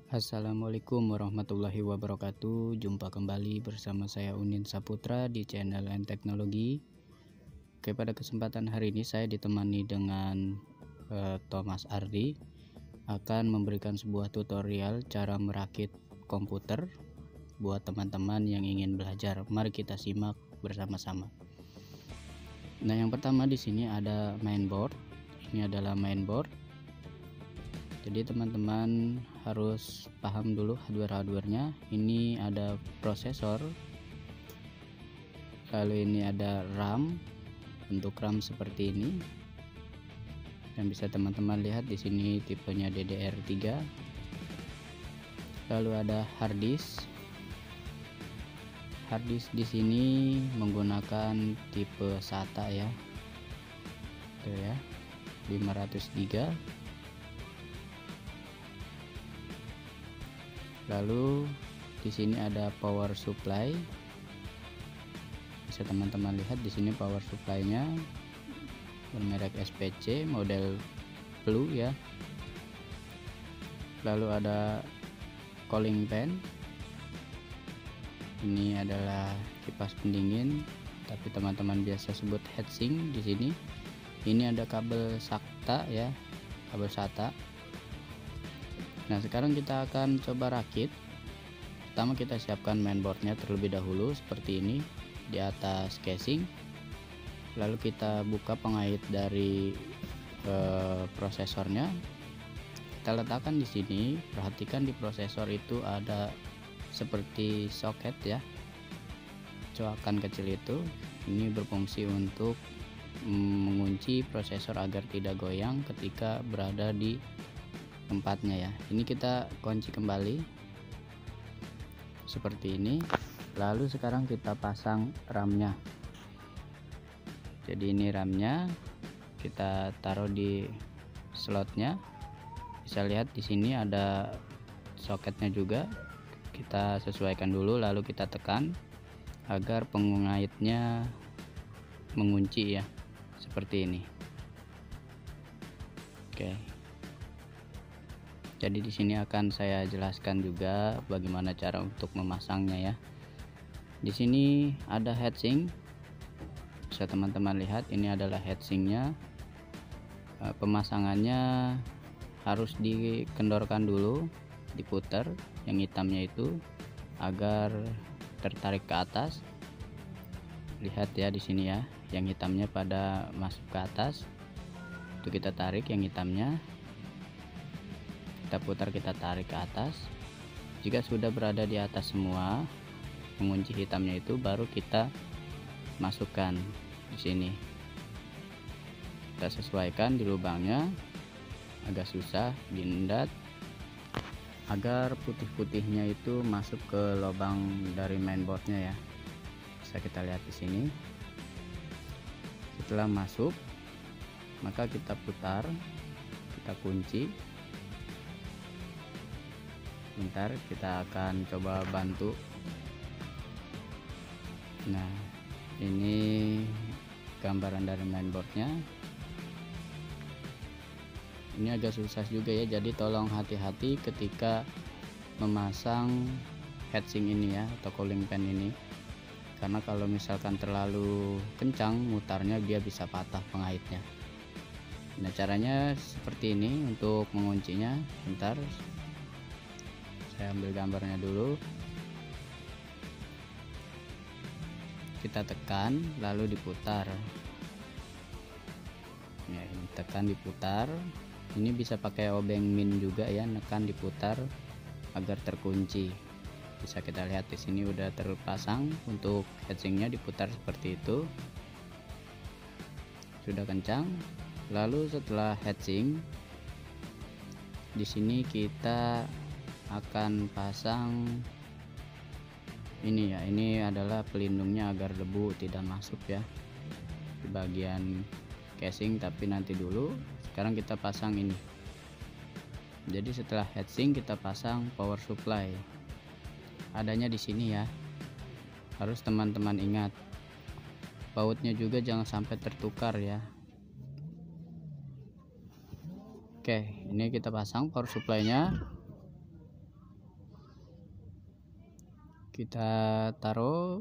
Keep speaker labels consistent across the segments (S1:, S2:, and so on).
S1: Assalamualaikum warahmatullahi wabarakatuh. Jumpa kembali bersama saya Unin Saputra di channel N Teknologi. Oke, pada kesempatan hari ini saya ditemani dengan Thomas Ardi akan memberikan sebuah tutorial cara merakit komputer buat teman-teman yang ingin belajar. Mari kita simak bersama-sama. Nah, yang pertama di sini ada mainboard. Ini adalah mainboard. Jadi teman-teman harus paham dulu hardware-nya. Ini ada prosesor, lalu ini ada RAM. Untuk RAM seperti ini, dan bisa teman-teman lihat di sini tipenya DDR3. Lalu ada hard disk. Hard disk di sini menggunakan tipe SATA ya. Tuh ya, 500 GB. Lalu di sini ada power supply. Bisa teman-teman lihat di sini power supply-nya bermerek SPC model blue ya. Lalu ada cooling fan. Ini adalah kipas pendingin, tapi teman-teman biasa sebut heatsink di sini. Ini ada kabel SATA ya, kabel SATA. Nah, sekarang kita akan coba rakit. Pertama kita siapkan mainboardnya terlebih dahulu seperti ini di atas casing. Lalu kita buka pengait dari prosesornya. Kita letakkan di sini. Perhatikan di prosesor itu ada seperti soket ya, coakan kecil itu. Ini berfungsi untuk mengunci prosesor agar tidak goyang ketika berada di tempatnya ya. Ini kita kunci kembali seperti ini. Lalu sekarang kita pasang RAM-nya. Jadi ini RAM-nya, kita taruh di slotnya. Bisa lihat di sini ada soketnya juga. Kita sesuaikan dulu, lalu kita tekan agar pengaitnya mengunci ya, seperti ini. Oke. Jadi di sini akan saya jelaskan juga bagaimana cara untuk memasangnya ya. Di sini ada heatsink. Bisa teman-teman lihat, ini adalah heatsinknya. Pemasangannya harus dikendorkan dulu, diputar yang hitamnya itu agar tertarik ke atas. Lihat ya di sini ya, yang hitamnya pada masuk ke atas. Itu kita tarik yang hitamnya. Kita putar, kita tarik ke atas. Jika sudah berada di atas semua pengunci hitamnya itu, baru kita masukkan di sini. Kita sesuaikan di lubangnya, agak susah diindat agar putih-putihnya itu masuk ke lubang dari mainboardnya ya. Bisa kita lihat di sini. Setelah masuk, maka kita putar, kita kunci. Bentar, kita akan coba bantu. Nah, ini gambaran dari mainboardnya. Ini agak susah juga ya, jadi tolong hati-hati ketika memasang heatsink ini ya, atau cooling fan ini, karena kalau misalkan terlalu kencang mutarnya, dia bisa patah pengaitnya. Nah, caranya seperti ini untuk menguncinya. Bentar, saya ambil gambarnya dulu. Kita tekan lalu diputar ya, ini tekan diputar. Ini bisa pakai obeng min juga ya, nekan diputar agar terkunci. Bisa kita lihat di sini udah terpasang. Untuk heatsinknya diputar seperti itu, sudah kencang. Lalu setelah heatsink, di sini kita akan pasang ini ya. Ini adalah pelindungnya agar debu tidak masuk ya di bagian casing, tapi nanti dulu. Sekarang kita pasang ini. Jadi setelah heatsink kita pasang power supply. Adanya di sini ya. Harus teman-teman ingat. Bautnya juga jangan sampai tertukar ya. Oke, ini kita pasang power supply-nya. Kita taruh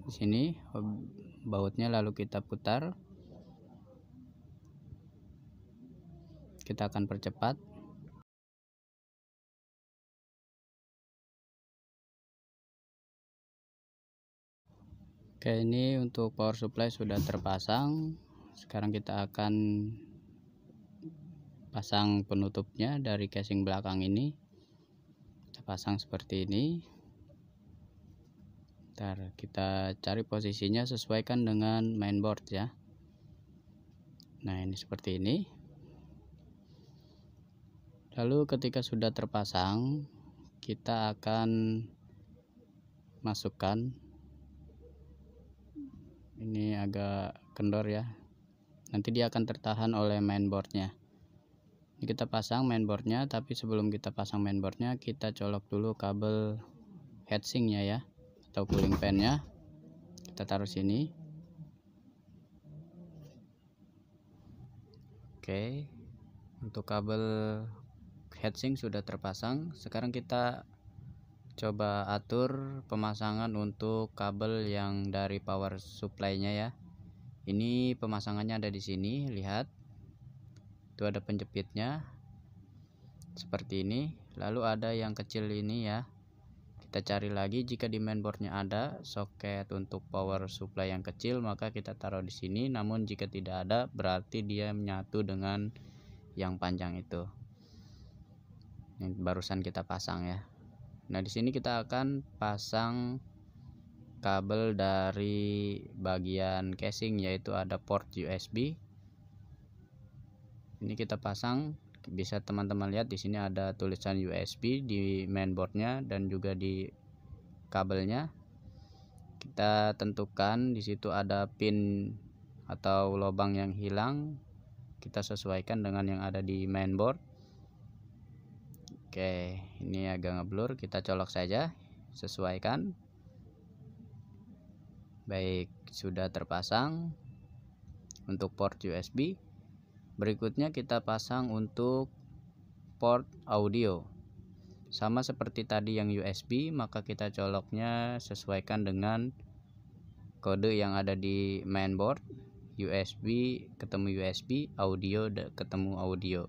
S1: di sini bautnya, lalu kita putar. Kita akan percepat. Oke, ini untuk power supply sudah terpasang. Sekarang kita akan pasang penutupnya dari casing belakang ini. Kita pasang seperti ini. Ntar kita cari posisinya, sesuaikan dengan mainboard ya. Nah, ini seperti ini. Lalu ketika sudah terpasang, kita akan masukkan, ini agak kendor ya, nanti dia akan tertahan oleh mainboardnya. Ini kita pasang mainboardnya, tapi sebelum kita pasang mainboardnya, kita colok dulu kabel heatsinknya ya, atau cooling fan-nya. Kita taruh sini. Oke, untuk kabel heatsink sudah terpasang. Sekarang kita coba atur pemasangan untuk kabel yang dari power supply-nya ya. Ini pemasangannya ada di sini, lihat. Itu ada penjepitnya seperti ini. Lalu ada yang kecil ini ya. Kita cari lagi, jika di mainboardnya ada soket untuk power supply yang kecil, maka kita taruh di sini. Namun jika tidak ada, berarti dia menyatu dengan yang panjang itu, yang barusan kita pasang ya. Nah, di sini kita akan pasang kabel dari bagian casing, yaitu ada port USB. Ini kita pasang, bisa teman-teman lihat di sini ada tulisan USB di mainboardnya dan juga di kabelnya. Kita tentukan di situ ada pin atau lubang yang hilang, kita sesuaikan dengan yang ada di mainboard. Oke, ini agak ngeblur, kita colok saja, sesuaikan. Baik, sudah terpasang untuk port USB. Berikutnya kita pasang untuk port audio. Sama seperti tadi yang USB, maka kita coloknya sesuaikan dengan kode yang ada di mainboard. USB ketemu USB, audio ketemu audio.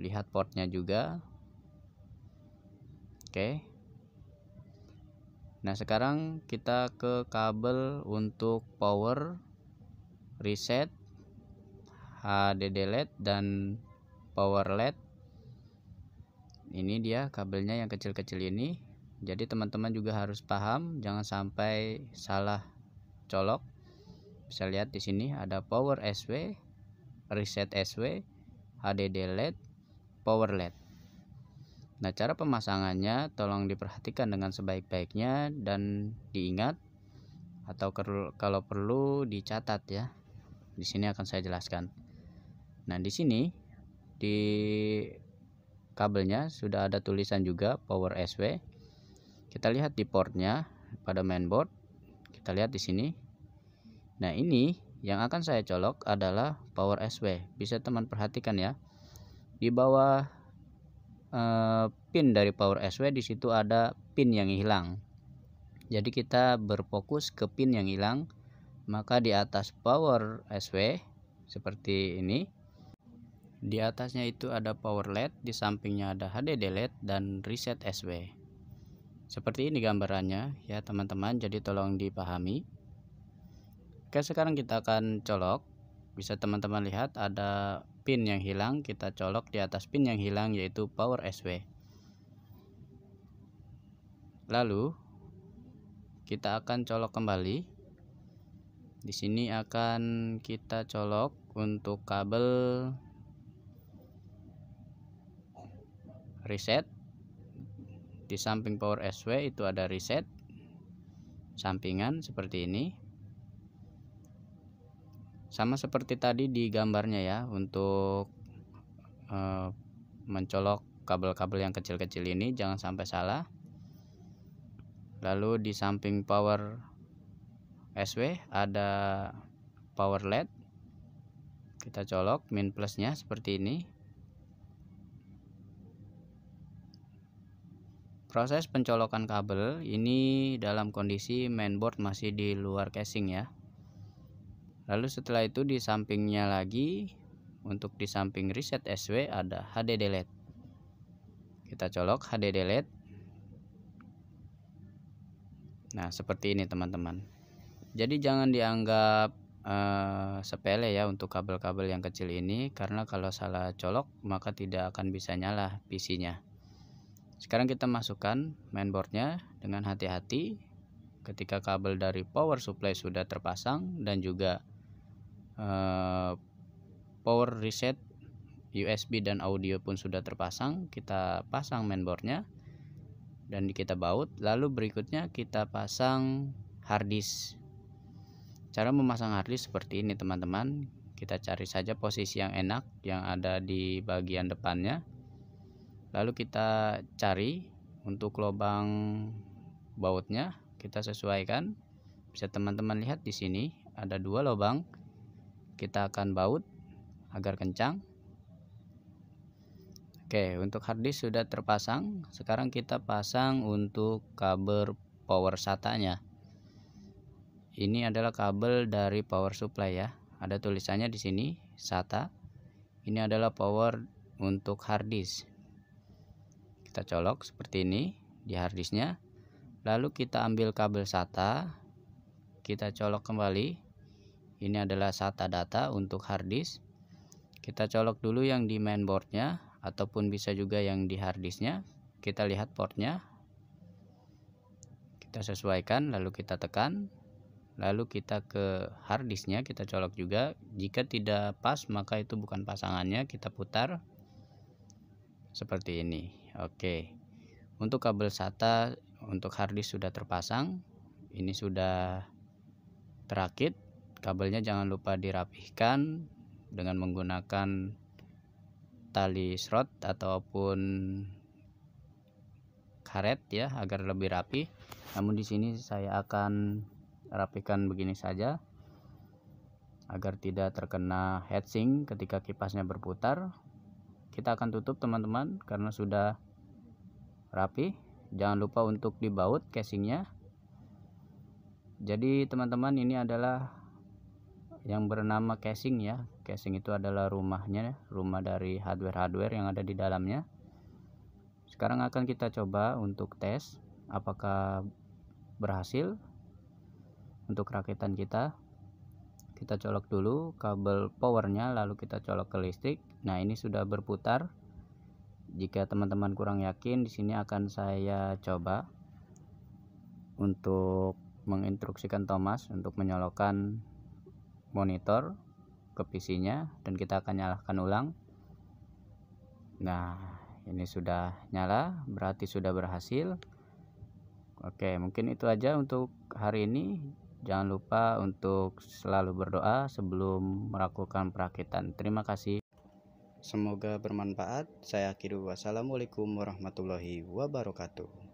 S1: Lihat portnya juga. Oke. Nah, sekarang kita ke kabel untuk power, reset, HDD LED dan power LED. Ini dia kabelnya yang kecil-kecil ini. Jadi teman-teman juga harus paham, jangan sampai salah colok. Bisa lihat di sini ada power SW, reset SW, HDD LED, power LED. Nah, cara pemasangannya tolong diperhatikan dengan sebaik-baiknya dan diingat, atau kalau perlu dicatat ya. Di sini akan saya jelaskan. Nah, di sini di kabelnya sudah ada tulisan juga power SW. Kita lihat di portnya pada mainboard. Kita lihat di sini. Nah, ini yang akan saya colok adalah power SW. Bisa teman perhatikan ya. Di bawah pin dari power SW, di situ ada pin yang hilang. Jadi kita berfokus ke pin yang hilang. Maka di atas power SW seperti ini. Di atasnya itu ada power LED, di sampingnya ada HDD LED dan reset SW. Seperti ini gambarannya ya teman-teman, jadi tolong dipahami. Oke, sekarang kita akan colok. Bisa teman-teman lihat ada pin yang hilang, kita colok di atas pin yang hilang, yaitu power SW. Lalu kita akan colok kembali. Di sini akan kita colok untuk kabel reset. Di samping power SW itu ada reset sampingan seperti ini. Sama seperti tadi di gambarnya ya, untuk mencolok kabel-kabel yang kecil-kecil ini jangan sampai salah. Lalu di samping power SW ada power LED. Kita colok min plusnya seperti ini. Proses pencolokan kabel ini dalam kondisi mainboard masih di luar casing ya. Lalu setelah itu di sampingnya lagi, untuk di samping reset SW ada HD delete. Kita colok HD delete. Nah, seperti ini teman-teman. Jadi jangan dianggap sepele ya untuk kabel-kabel yang kecil ini, karena kalau salah colok maka tidak akan bisa nyala PC-nya. Sekarang kita masukkan mainboardnya dengan hati-hati. Ketika kabel dari power supply sudah terpasang dan juga power reset USB dan audio pun sudah terpasang, kita pasang mainboardnya dan kita baut. Lalu berikutnya kita pasang harddisk. Cara memasang harddisk seperti ini teman-teman. Kita cari saja posisi yang enak yang ada di bagian depannya. Lalu kita cari untuk lubang bautnya, kita sesuaikan. Bisa teman-teman lihat di sini ada 2 lubang. Kita akan baut agar kencang. Oke, untuk harddisk sudah terpasang. Sekarang kita pasang untuk kabel power SATA-nya. Ini adalah kabel dari power supply ya. Ada tulisannya di sini SATA. Ini adalah power untuk harddisk. Kita colok seperti ini di harddisknya. Lalu kita ambil kabel SATA, kita colok kembali. Ini adalah SATA data untuk harddisk. Kita colok dulu yang di mainboardnya, ataupun bisa juga yang di harddisknya. Kita lihat portnya, kita sesuaikan, lalu kita tekan, lalu kita ke harddisknya, kita colok juga. Jika tidak pas maka itu bukan pasangannya, kita putar seperti ini. Oke, untuk kabel SATA untuk harddisk sudah terpasang. Ini sudah terakit. Kabelnya jangan lupa dirapihkan dengan menggunakan tali shroud ataupun karet ya, agar lebih rapi. Namun di sini saya akan rapikan begini saja agar tidak terkena heatsink ketika kipasnya berputar. Kita akan tutup teman-teman karena sudah rapi. Jangan lupa untuk dibaut casingnya. Jadi teman-teman, ini adalah yang bernama casing ya. Casing itu adalah rumahnya, rumah dari hardware yang ada di dalamnya. Sekarang akan kita coba untuk tes apakah berhasil untuk rakitan kita. Kita colok dulu kabel powernya, lalu kita colok ke listrik. Nah, ini sudah berputar. Jika teman-teman kurang yakin, di sini akan saya coba untuk menginstruksikan Thomas untuk menyalakan monitor ke PC-nya, dan kita akan nyalakan ulang. Nah, ini sudah nyala, berarti sudah berhasil. Oke, mungkin itu aja untuk hari ini. Jangan lupa untuk selalu berdoa sebelum melakukan perakitan. Terima kasih. Semoga bermanfaat. Saya akhiri. Wassalamualaikum warahmatullahi wabarakatuh.